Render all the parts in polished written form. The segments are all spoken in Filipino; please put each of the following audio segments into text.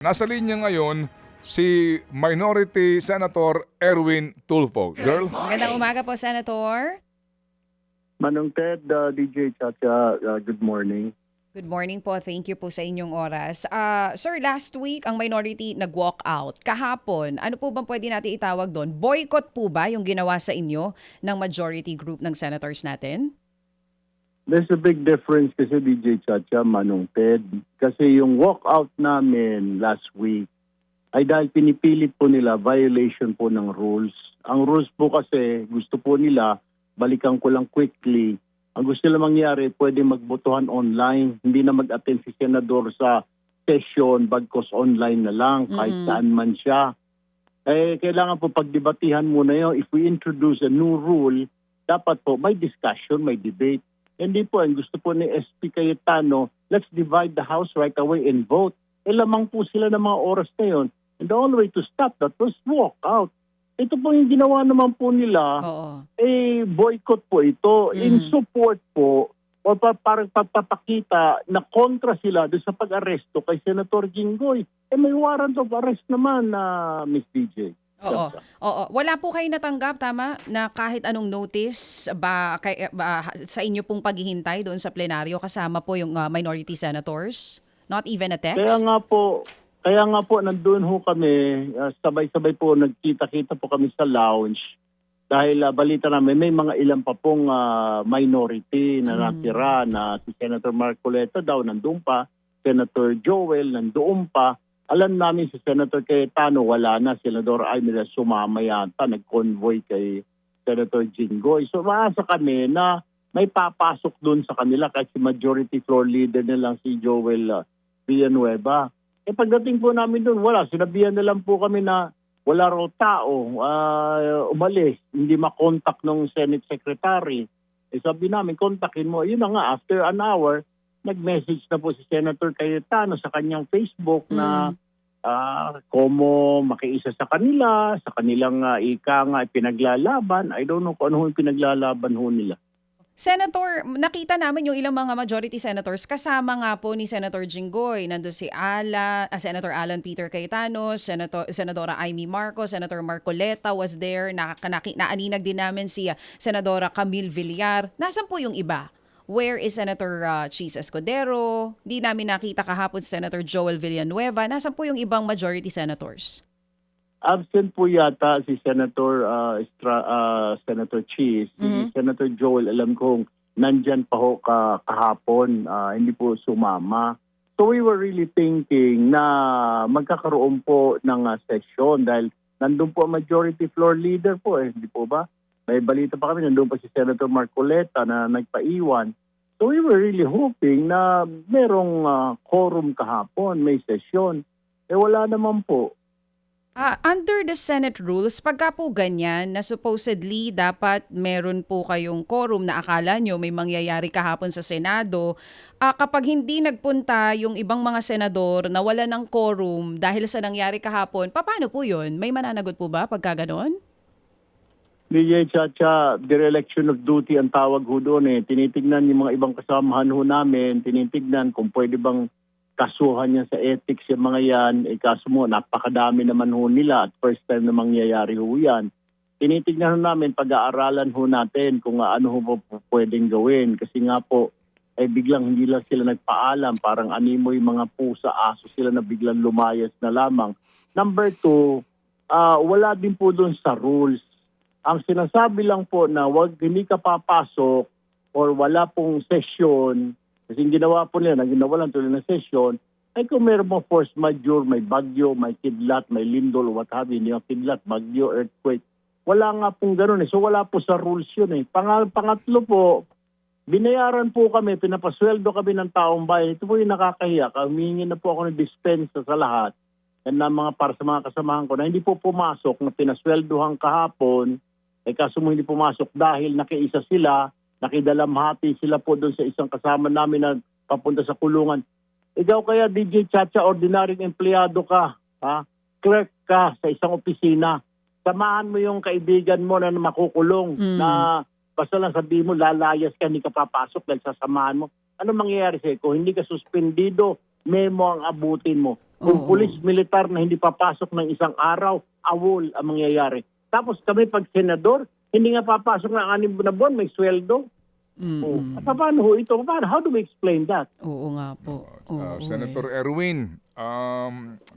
Nasa linya ngayon si Minority Senator Erwin Tulfo. Girl? Magandang umaga po, Senator. Manong Ted, DJ Chacha, good morning. Good morning po. Thank you po sa inyong oras. Sir, last week ang minority nag-walk out. Kahapon, ano po bang pwede natin itawag doon? Boycott po ba yung ginawa sa inyo ng majority group ng senators natin? There's a big difference kasi DJ Chacha, Manong Ted. Kasi yung walkout namin last week ay dahil pinipilit po nila violation po ng rules. Ang rules po kasi gusto po nila, balikan ko lang quickly, ang gusto nila mangyari, pwede magbotohan online, hindi na mag-attend si Senador sa session, bagkos online na lang, kahit saan man siya. Eh, kailangan po pagdebatihan muna yun. If we introduce a new rule, dapat po may discussion, may debate. Hindi po, ang gusto po ni SP Cayetano, let's divide the House right away and vote. Eh, lamang po sila ng mga oras na yun. And the only way to stop that was walk out. Ito po yung ginawa naman po nila, boycott po ito, in support po, o parang papapakita na kontra sila doon sa pag-aresto kay Senator Jinggoy. Eh, may warrant of arrest naman na Miss DJ. Oo. Wala po kayo natanggap, tama, na kahit anong notice sa inyo pong paghihintay doon sa plenaryo kasama po yung minority senators? Not even a text? Kaya nga po nandun ho kami, sabay-sabay po nagkita-kita po kami sa lounge dahil balita namin may mga ilan pa pong minority na natira na si Senator Marcoleta daw nandun pa, Senator Joel nandun pa. Alam namin si Senator Cayetano wala na, Senador Aimee sumama yata, nag-convoy kay Senator Jinggoy. So maasa kami na may papasok dun sa kanila kasi majority floor leader na lang si Joel Villanueva. Eh pagdating po namin dun, wala. Sinabihan na lang po kami na wala raw tao, umalis, hindi makontak ng Senate Secretary. Eh sabi namin, kontakin mo. Yun na nga, after an hour, nag-message na po si Senator Cayetano sa kanyang Facebook na komo makiisa sa kanila, sa kanilang ika nga pinaglalaban. I don't know kung ano yung pinaglalaban ho nila. Senator, nakita namin yung ilang mga majority senators kasama nga po ni Senator Jinggoy. Nandun si Senator Alan Peter Cayetano, Senadora Aimee Marcos, Senator Marcoleta was there. Naaninag din namin si Senadora Camille Villar. Nasaan po yung iba? Where is Senator Chis Escudero? Di namin nakita kahapon si Senator Joel Villanueva. Nasaan po yung ibang majority senators? Absent po yata si Senator Senator Chis. Si Senator Joel, alam kong nandyan pa ho kahapon, hindi po sumama. So we were really thinking na magkakaroon po ng session dahil nandun po majority floor leader po, hindi po ba? May balita pa kami, nandun pa si Senator Marcoleta na nagpaiwan. So we were really hoping na merong quorum kahapon, may session. Eh wala naman po. Under the Senate rules, pagka po ganyan na supposedly dapat meron po kayong quorum na akala nyo may mangyayari kahapon sa Senado, kapag hindi nagpunta yung ibang mga senador na wala ng quorum dahil sa nangyari kahapon, paano po yun? May mananagot po ba pagka ganon? DJ Chacha, dereliction of duty ang tawag ho doon eh. Tinitignan yung mga ibang kasamahan ho namin, tinitignan kung pwede bang kasuhan niya sa ethics yung mga yan. Eh kaso mo, napakadami naman ho nila at first time na mangyayari ho yan. Tinitignan ho namin, pag-aaralan ho natin kung ano ho po pwedeng gawin. Kasi nga po, eh biglang hindi lang sila nagpaalam. Parang animo yung mga pusa, aso sila na biglang lumayas na lamang. Number 2, wala din po doon sa rules. Ang sinasabi lang po na hindi ka papasok or wala pong session, kasi ginawa po nila, ginawa lang tuloy ng session, ay kung meron mo force majeure, may bagyo, may kidlat, may lindol, what have you, hindi yung kidlat, bagyo, earthquake. Wala nga pong ganun eh. So wala po sa rules yun eh. Pangatlo po, binayaran po kami, pinapasweldo kami ng taong bayan. Ito po yung nakakahiya. Humingi na po ako ng dispensa sa lahat. Yan na para sa mga kasamahan ko na hindi po pumasok na pinasweldohan kahapon. Eh kaso mo hindi pumasok dahil nakiisa sila, nakidalamhati sila po doon sa isang kasama namin na papunta sa kulungan. Ikaw kaya DJ Chacha, ordinaryong empleyado ka, clerk ka sa isang opisina. Samahan mo yung kaibigan mo na makukulong na basta lang sabihin mo lalayas ka, hindi ka papasok dahil sasamahan mo. Ano mangyayari sa'yo? Kung hindi ka suspendido, memo ang abutin mo. Kung Oo. pulis, militar na hindi papasok ng isang araw, awol ang mangyayari. Tapos kami pag senador, hindi nga papasok ng 6 na buwan, may sweldo. Mm-mm. Paano ho ito? How do we explain that? Oo nga po. Oo, Senator Erwin,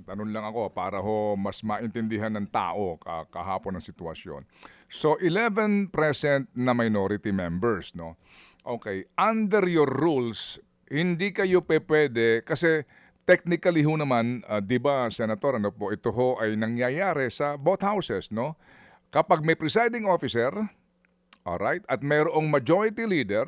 tanong lang ako para ho mas maintindihan ng tao kahapon ng sitwasyon. So 11 present na minority members, no? Okay, under your rules, hindi kayo pwede kasi technically ho naman, 'di ba, Senator, ano po, ito ho ay nangyayari sa both houses, no? Kapag may presiding officer, alright, at mayroong majority leader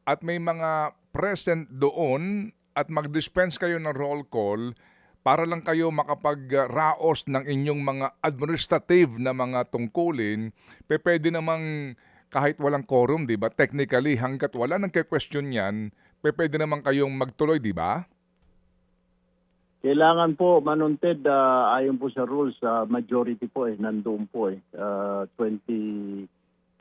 at may mga present doon at mag-dispense kayo ng roll call para lang kayo makapag-raos ng inyong mga administrative na mga tungkulin, pwede namang kahit walang quorum, di ba? Technically, hanggat wala nang question yan, pwede naman kayong magtuloy, di ba? Kailangan po, Manunted, ayon po sa rules, majority po nandoon po 20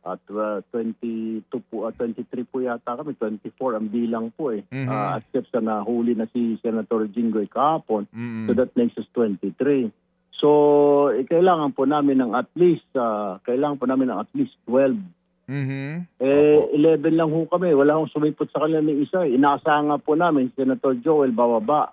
at 22 po, 23 po yata kami, 24 ang bilang po except sa nahuli na si Senator Jinggoy kahapon. So that makes us 23. So kailangan po namin ng at least 12. 11 lang ho kami, wala akong sumipot sa kanila ng isa. Inaasahan nga po namin si Senator Joel bababa.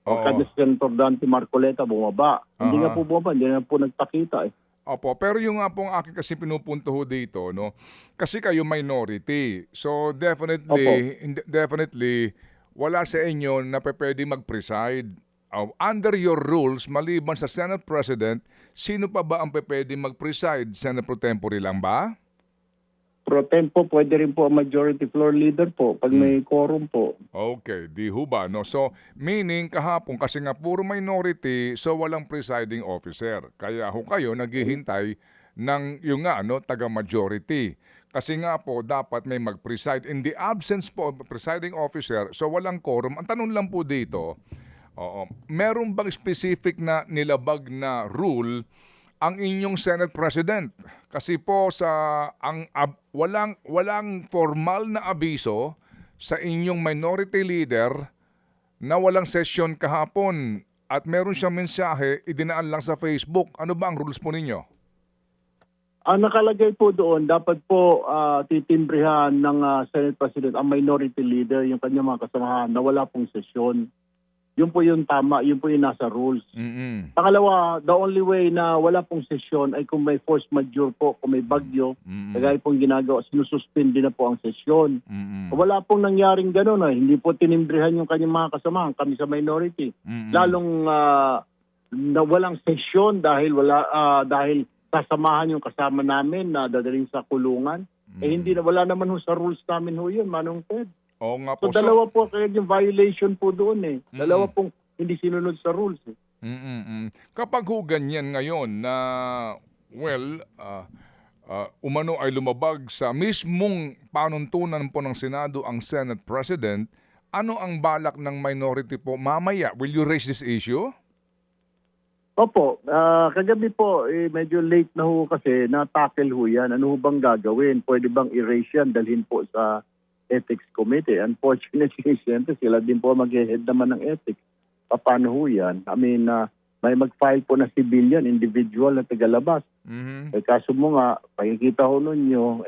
O kanya si Senator Dante Marcoleta bumaba. Hindi nga po bumaba, hindi na po nagpakita Opo, pero yung nga pong aking kasi pinupunto ho dito, no? Kasi kayo minority. So definitely wala sa inyo na pwede mag-preside. Under your rules, maliban sa Senate President, sino pa ba ang pwede mag-preside? Senate Pro Tempore lang ba? Pro tempo, pwede rin po ang majority floor leader po pag may quorum po. Okay, di ho ba, no? So, meaning kahapon, kasi nga puro minority, so walang presiding officer. Kaya ho kayo naghihintay ng yung nga, no, taga-majority. Kasi nga po, dapat may mag-preside. In the absence po of presiding officer, so walang quorum. Ang tanong lang po dito, meron bang specific na nilabag na rule ang inyong Senate President? Kasi po walang formal na abiso sa inyong minority leader na walang session kahapon at meron siyang mensahe idinaan lang sa Facebook. Ano ba ang rules po ninyo? Ang nakalagay po doon, dapat po titimbrihan ng Senate President ang minority leader, yung kanyang mga kasamahan na wala pong sesyon. Yun po yung tama, yun po yung nasa rules. Pangalawa, the only way na wala pong sesyon ay kung may force majeure po, kung may bagyo, kagaya pong ginagawa, sinususpindi na po ang sesyon. Wala pong nangyaring gano'n. Hindi po tinimbrihan yung kanyang mga kasamahan, kami sa minority. Lalong na walang sesyon dahil sasamahan yung kasama namin na dadalhin sa kulungan. Wala naman ho sa rules namin ho yun, Manong Ted. Oo nga po. So dalawa po kaya yung violation po doon Dalawa pong hindi sinunod sa rules Kapag ho ganyan ngayon na, umano ay lumabag sa mismong panuntunan po ng Senado ang Senate President, ano ang balak ng minority po mamaya? Will you raise this issue? Opo, kagabi po, medyo late na ho kasi na-tackle ho yan. Ano ho bang gagawin? Pwede bang erase yan, dalhin po sa Ethics Committee? Unfortunately, siyempre sila din po mag-head naman ng ethics. Paano ho yan? I mean, may mag-file po na civilian, individual na tagalabas. Kaso mo nga, pakikita ho nun nyo,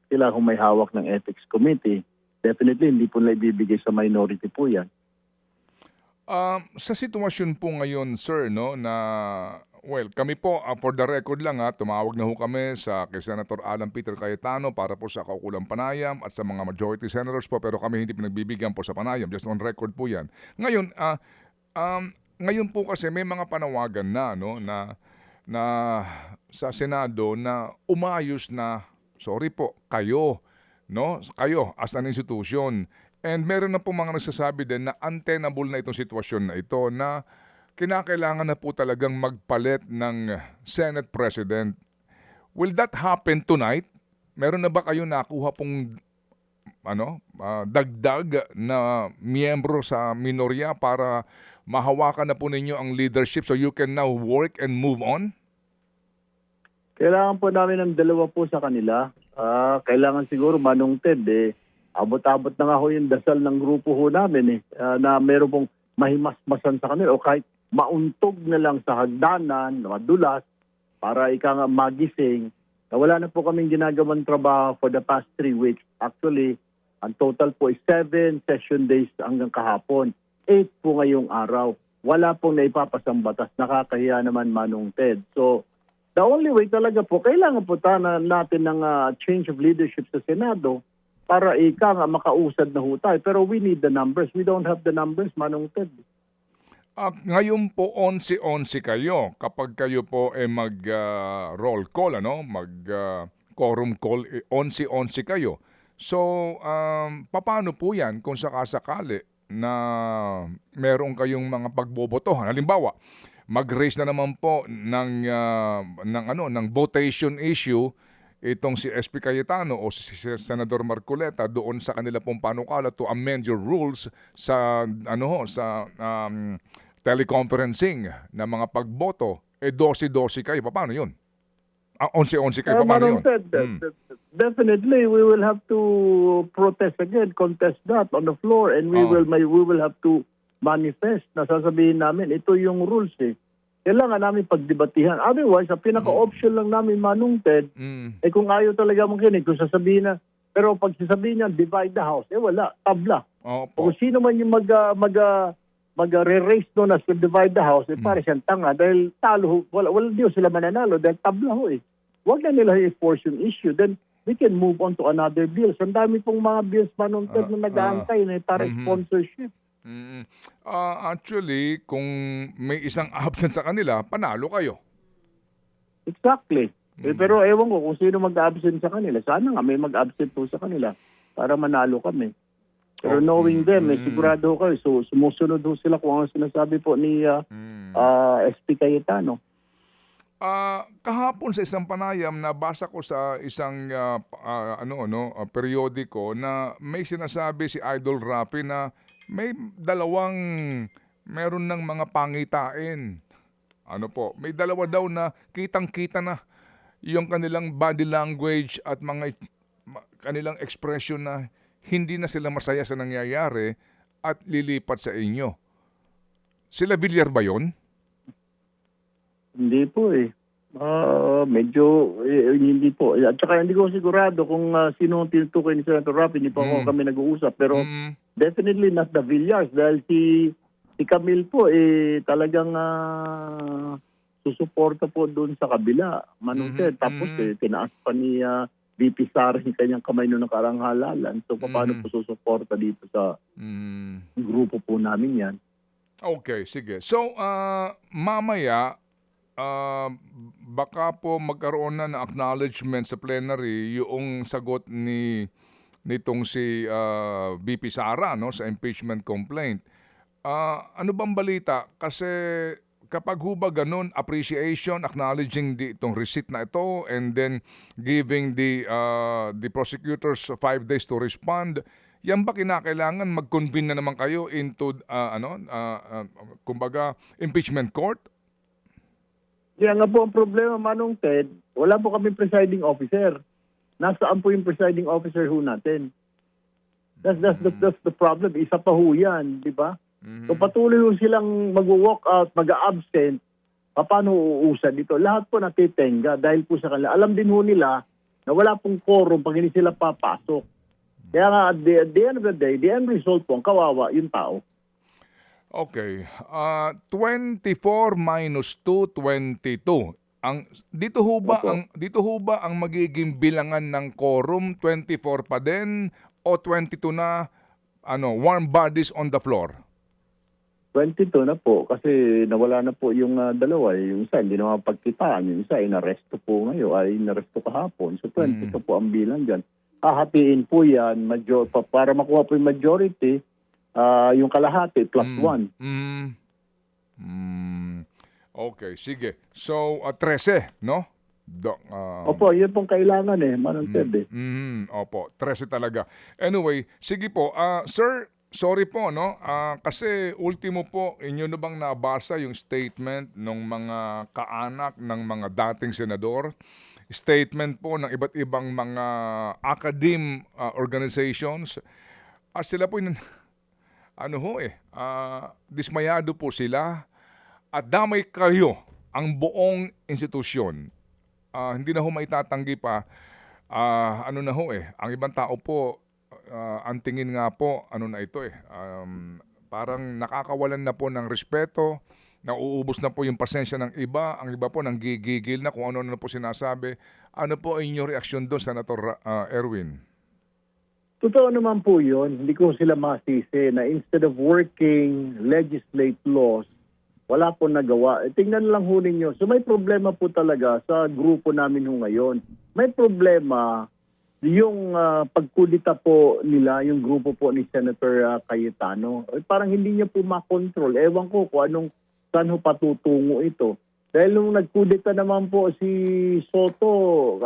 sila kung may hawak ng Ethics Committee. Definitely, hindi po nila ibibigay sa minority po yan. Sa sitwasyon po ngayon, sir, no, na kami po, for the record lang tumawag na ho kami kay Senator Alan Peter Cayetano para po sa kaukulang panayam at sa mga majority senators po, pero kami hindi pinagbibigyan po sa panayam, just on record po yan. Ngayon, ngayon po kasi may mga panawagan na, no, na sa Senado na umayos na, kayo, no, kayo as an institution. And meron na po mga nagsasabi din na untenable na itong sitwasyon na ito na kinakailangan na po talagang magpalit ng Senate President. Will that happen tonight? Meron na ba kayo nakuha pong dagdag na miyembro sa minorya para mahawakan na po ninyo ang leadership so you can now work and move on? Kailangan po namin ng dalawa po sa kanila. Kailangan siguro, Manong Ted, abot-abot na nga ho yung dasal ng grupo ho namin na meron pong mahimasmasan sa kanila o kahit mauntog na lang sa hagdanan, madulas, para ika nga magising. Wala na po kaming ginagawang trabaho for the past 3 weeks. Actually, ang total po is 7 session days hanggang kahapon. 8 po ngayong araw. Wala pong naipapasang batas. Nakakahiya naman, Manong Ted. So, the only way talaga po, kailangan po natin ng change of leadership sa Senado para ika nga makausad na ho tayo. Pero we need the numbers. We don't have the numbers, Manong Ted. Ngayon po 11-11 kayo. Kapag kayo po mag-roll call, mag-quorum call, 11-11 kayo. So, paano po yan kung sakasakali na meron kayong mga pagbobotohan? Halimbawa, mag-raise na naman po ng votation issue itong si SP Cayetano o si Senador Marcoleta doon sa kanila pong panukala to amend your rules sa teleconferencing na mga pagboto, 12-12 kayo. Paano yun? 11-11 kayo. Paano yun? Definitely, we will have to protest again, contest that on the floor, and we will have to manifest. Nasasabihin namin, ito yung rules eh. Kailangan namin pagdebatihan. Otherwise, ang pinaka-option lang namin, Manong Ted, kung ayaw talaga makinig, kung sasabihin na, pero pag sasabihin niya, divide the house, wala, tabla. Kung sino man yung mag-re-raise doon as to divide the house, para siyang tanga, dahil talo, wala di sila mananalo, dahil tabla ho eh. Huwag na nila i-force yung issue, then we can move on to another bills. Ang dami pong mga bills, Manong Ted, na nag-aantay na para sponsorship. Actually, kung may isang absent sa kanila, panalo kayo. Exactly. Pero ewan ko kung sino mag-absent sa kanila. Sana nga may mag-absent po sa kanila para manalo kami. Pero knowing them, sigurado ko kayo. So, sumusunod ho sila kung ano sinasabi po ni SP Cayetano. Kahapon sa isang panayam, nabasa ko sa isang periodiko na may sinasabi si Idol Rafi na meron ng mga pangitain. May dalawa daw na kitang-kita na yung kanilang body language at mga kanilang expression na hindi na sila masaya sa nangyayari at lilipat sa inyo. Sila Villar ba yun? Hindi po eh. Medyo hindi po. At saka hindi ko sigurado kung sino ang tinutukoy ni Senator Rafi. Hindi pa kami nag-uusap. Pero definitely not the Villars. Dahil si Camille po talagang susuporta po doon sa kabila. Manong Ted. Tapos tinaas pa ni VP Sara yung kanyang kamay noong nakarang halalan. So paano po susuporta dito sa grupo po namin yan? Okay, sige. So mamaya baka po magkaroon na ng acknowledgement sa plenary yung sagot nitong si VP Sara sa impeachment complaint. Ano bang balita? Kasi kapag huba ganun, appreciation, acknowledging itong receipt na ito and then giving the prosecutors 5 days to respond, yan ba kinakailangan mag-convene na naman kayo into kumbaga impeachment court? Yan nga po ang problema, Manong Ted. Wala po kami presiding officer. Nasaan po yung presiding officer ho natin? That's the problem. Isa pa ho yan, di ba? So patuloy ho silang mag-walk out, mag-absent. Paano uusad dito? Lahat po natitenga dahil po sa kanila. Alam din ho nila na wala pong quorum pag hindi sila papasok. Kaya nga at the end of the day, the end result po, ang kawawa yung tao. Okay. 24 minus 2, 22. Dito ho ba ang magiging bilangan ng quorum 24 pa din o 22 na warm bodies on the floor? 22 na po kasi nawala na po yung dalawa. Yung isa hindi na mapagkitaan. Yung isa inaresto po ngayon ay inaresto kahapon. So 22 po ang bilang dyan. Hahatiin po yan para makuha po yung majority. Yung kalahati plus 1. Okay, sige. So, 13, no? Opo, yun pong kailangan Manong Ted Opo, 13 talaga. Anyway, sige po. Sir, sorry po, no? Kasi ultimo po, inyo na bang nabasa yung statement ng mga kaanak ng mga dating senador? Statement po ng iba't ibang mga academe organizations. Sila po dismayado po sila at damay kayo ang buong institusyon. Hindi na ho maitatanggi pa. Ang ibang tao po, ang tingin nga po, parang nakakawalan na po ng respeto, nauubos na po yung pasensya ng iba, ang iba po nanggigigil na kung ano na po sinasabi. Ano po ang inyong reaksyon doon, Senator Erwin? Totoo naman po yun. Hindi ko sila masisi na instead of working legislate laws, wala po nagawa. Tingnan lang ho ninyo. So may problema po talaga sa grupo namin ho ngayon. May problema yung pagkudita po nila, yung grupo po ni Senator Cayetano. Parang hindi niya po makontrol. Ewan ko kung saan ho patutungo ito. Dahil nung nagkudita naman po si Soto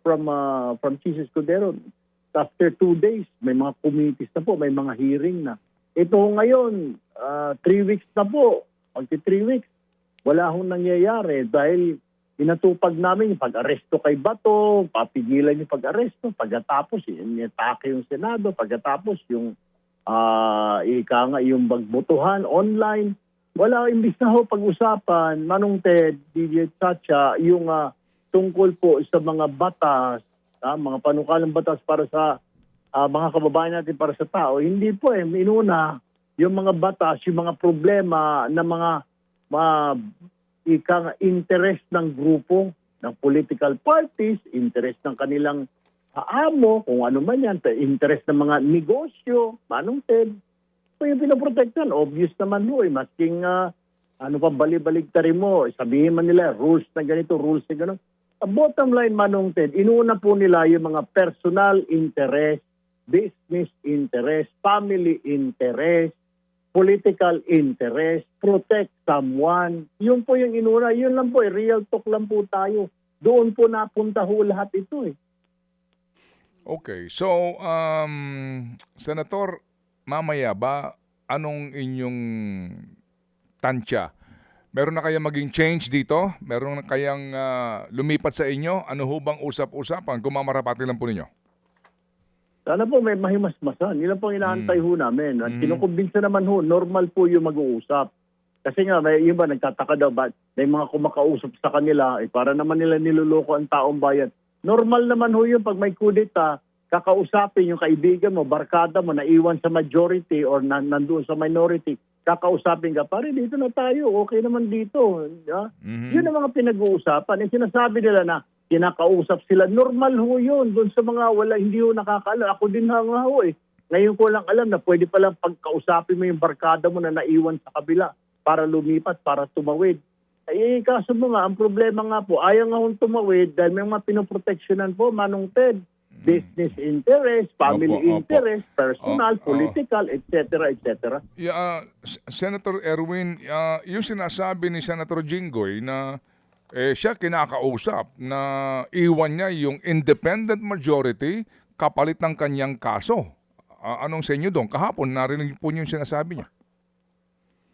from Jesus Cordero, after 2 days, may mga committees na po, may mga hearing na. Ito ngayon, 3 weeks na po, magti 3 weeks, wala hong nangyayari dahil inatupag namin yung pag-aresto kay Bato, papigilan yung pag-aresto, pagkatapos inatake yung Senado, pagkatapos yung yung bagbotohan online. Wala, imbis na ho pag-usapan, Manong Ted, DJ Chacha, yung tungkol po sa mga batas, mga panukalang batas para sa mga kababayan natin, para sa tao. Hindi po inuna yung mga batas, yung mga problema na mga interest ng grupo, ng political parties, interest ng kanilang amo, kung ano man yan, interest ng mga negosyo, Manong Ted. So yung pinoprotektan, obvious naman mo, masking bali-baligtarin mo, sabihin man nila, rules na ganito, rules na gano'n. Bottom line, Manong Ted, inuuna po nila yung mga personal interest, business interest, family interest, political interest, protect someone. Yun po yung inuna. Yun lang po, real talk lang po tayo. Doon po napunta ho lahat ito . Okay. So, Senator, mamaya ba, anong inyong tansya? Meron na kayang maging change dito? Meron na kayang lumipat sa inyo? Ano ho bang usap-usapan? Kung mamarapati lang po ninyo. Sana po may mahimasmasan. Yun lang po ang inaantay ho namin. At kinukumbinsa naman ho, normal po yung mag-uusap. Kasi nga, may iba nagtataka daw, ba't may mga kumakausap sa kanila, para naman nila niloloko ang taong bayan. Normal naman ho yun pag may kudeta, kakausapin yung kaibigan mo, barkada mo, naiwan sa majority or nandoon sa minority, kakausapin ka, pare, dito na tayo, okay naman dito. Yun ang mga pinag-uusapan. Sinasabi nila na kinakausap sila, normal ho yun. Doon sa mga hindi ho nakakaalam. Ako din nga ho . Ngayon ko lang alam na pwede palang pagkausapin mo yung barkada mo na naiwan sa kabila para lumipat, para tumawid. Kaso mo nga, ang problema nga po, ayaw nga hong tumawid dahil may mga pinoproteksyonan po, Manong Ted. Business interest, family interest, personal, political, etc., etc. Senator Erwin, yung sinasabi ni Senator Jinggoy na siya kinakausap na iwan niya yung independent majority kapalit ng kanyang kaso. Anong sa inyo doon? Kahapon, narinig po niyo yung sinasabi niya.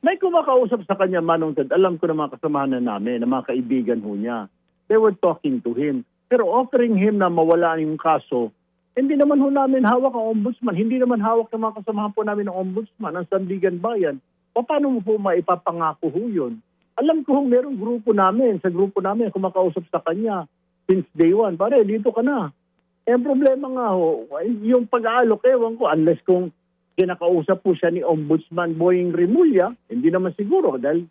May kumakausap sa kanya, Manong Ted. Alam ko na mga kasamahan na namin, na mga kaibigan ho niya. They were talking to him. Pero offering him na mawala yung kaso, hindi naman ho namin hawak ang ombudsman. Hindi naman hawak ng mga kasamahan po namin ng ombudsman, ang Sandigan Bayan. Paano mo po maipapangako ho yun? Alam ko merong grupo namin, sa grupo namin, kumakausap sa kanya since day one. Pare, dito ka na. Ang problema nga ho, yung pag-aalok, ewan ko, unless kung kinakausap po siya ni Ombudsman Boying Rimulya, hindi naman siguro dahil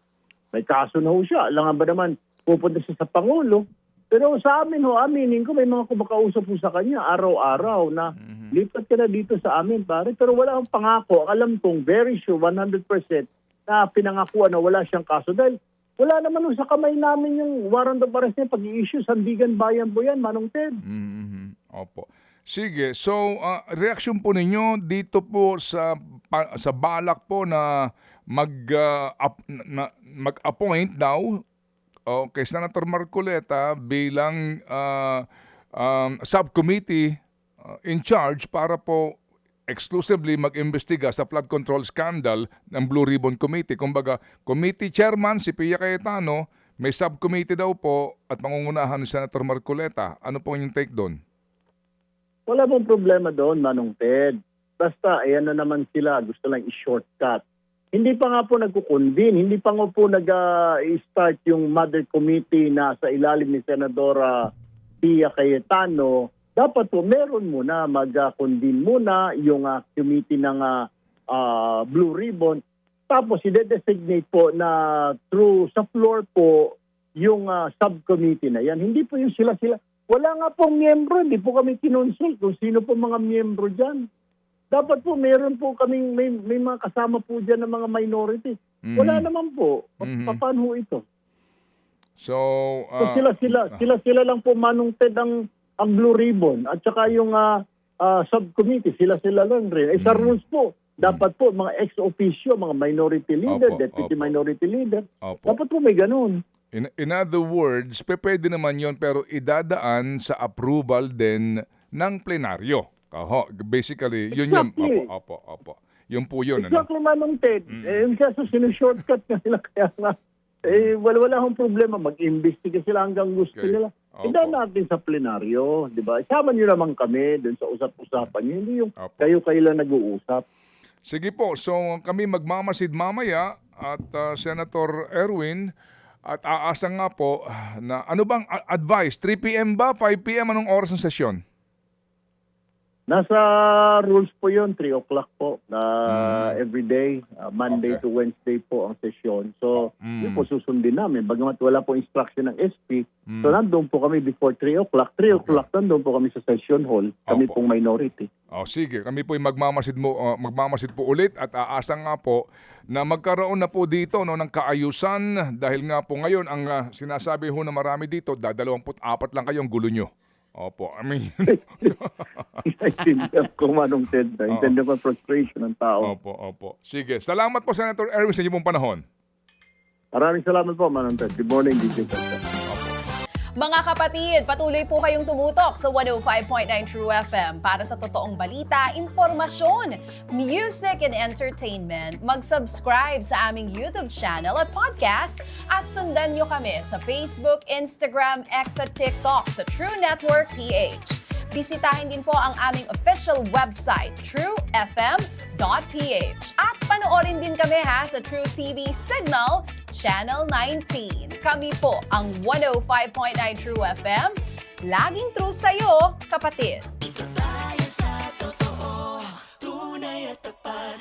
may kaso na ho siya. Alam nga ba naman, pupunta siya sa Pangulo. Pero sa amin ho, aminin ko, may mga kumakausap po sa kanya araw-araw na lipat ka na dito sa amin, pare. Pero wala akong pangako. Alam kong very sure, 100% na pinangakuan na wala siyang kaso. Dahil wala naman ho sa kamay namin yung warrant of arrest niya pag-i-issue. Sandigan Bayan po yan, Manong Ted. Opo. Sige, so reaksyon po ninyo dito po sa balak po na mag-appoint daw kay Senator Marcoleta bilang subcommittee in charge para po exclusively mag-imbestiga sa flood control scandal ng Blue Ribbon Committee. Kumbaga, committee chairman si Pia Cayetano, may subcommittee daw po at pangungunahan ni Senator Marcoleta. Ano po yung take doon? Wala pong problema doon, Manong Ted. basta ayan na naman sila, gusto lang i-shortcut. Hindi pa nga po nagkukonvene, hindi pa nga po nag-start yung mother committee na sa ilalim ni Senadora Pia Cayetano. Dapat po meron muna, mag-convene muna yung committee ng Blue Ribbon. Tapos i-designate po na through sa floor po yung subcommittee na yan. Hindi po yung sila-sila. Wala nga pong miyembro, hindi po kami kinonsult kung sino po mga miyembro dyan. Dapat po meron po kaming may mga kasama po dyan ng mga minority. Wala naman po. Paano ho ito? So, sila lang po manungted ang Blue Ribbon at saka yung subcommittee, sila lang rin. Sa rules po, dapat po mga ex-officio, mga minority leader, deputy minority leader, dapat po may ganun. in other words, pwede naman yon pero idadaan sa approval din ng plenaryo. Basically, yun Exactly. yun. Opo. Yun po yun. Exactly, Manong Ted. Kaso sinushortcut nga nila kaya nga. Wala akong problema. Mag-imbestiga sila hanggang gusto nila. Idaan natin sa plenaryo, di ba? Isama nyo naman kami dun sa usap-usapan nyo. Hindi yung kayo lang nag-uusap. Sige po. So, kami magmamasid mamaya at Senator Erwin at aasa nga po na ano bang advice? 3 p.m. ba? 5 p.m.? Anong oras ng sesyon? Nasa rules po yun, 3 o'clock po, every day, Monday to Wednesday po ang sesyon. So, yun po susundin namin. Bagamat wala po instruction ng SP, so nandun po kami before 3 o'clock. 3 o'clock, nandun po kami sa session hall. Kami pong minority. Sige, kami po magmamasid po ulit at aasa nga po na magkaroon na po dito ng kaayusan dahil nga po ngayon ang sinasabi ho na marami dito, 24 lang kayong gulo nyo. Opo, I mean... Intindihan ko, Manong Ted. Intindihan ko ang frustration ng tao. Opo. Sige, salamat po Senator Erwin sa inyong panahon. Maraming salamat po, Manong Ted. Good morning, DJ Salsa. Mga kapatid, patuloy po kayong tumutok sa 105.9 True FM para sa totoong balita, impormasyon, music and entertainment. Mag-subscribe sa aming YouTube channel at podcast at sundan nyo kami sa Facebook, Instagram, X at TikTok sa True Network PH. Bisitahin din po ang aming official website, truefm.ph. At panoorin din kami sa True TV Signal, Channel 19. Kami po ang 105.9 True FM. Laging true sa'yo, kapatid.